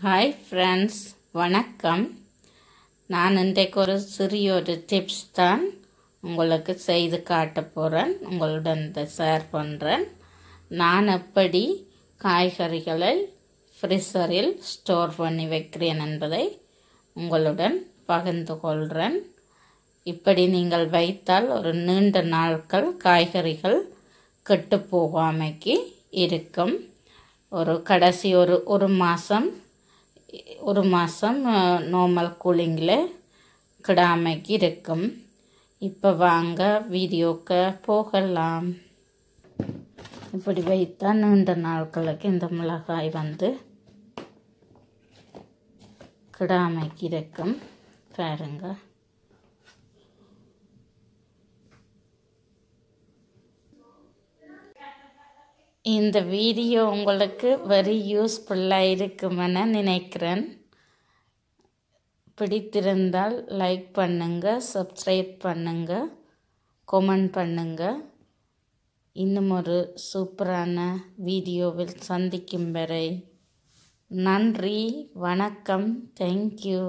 Hi friends, வணக்கம். நான் இன்றைக்கு ஒரு சிறிய டிப்ஸ் தான் உங்களுக்கு செய்து காட்ட போகிறேன், உங்களுடன் ஷேர் பண்ணுறேன். நான் எப்படி காய்கறிகளை ஃப்ரீசரில் ஸ்டோர் பண்ணி வைக்கிறேன் என்பதை உங்களுடன் பகிர்ந்து கொள்கிறேன். இப்படி நீங்கள் வைத்தால் ஒரு நீண்ட நாட்கள் காய்கறிகள் கெட்டு போகாமைக்கு இருக்கும். கடைசி ஒரு மாதம் நார்மல் கூலிங்கில் கிடாமைக்கு இருக்கும். இப்போ வாங்க வீடியோக்கு போகலாம். இப்படி வைத்தால் நீண்ட நாட்களுக்கு இந்த மிளகாய் கிடாமைக்கு இருக்கும். பாருங்க, இந்த வீடியோ உங்களுக்கு வெரி யூஸ்ஃபுல்லாக இருக்குமென நினைக்கிறேன். பிடித்திருந்தால் லைக் பண்ணுங்கள், சப்ஸ்கிரைப் பண்ணுங்கள், கமெண்ட் பண்ணுங்கள். இன்னும் ஒரு சூப்பரான வீடியோவில் சந்திக்கும் வரை நன்றி, வணக்கம், தேங்க்யூ.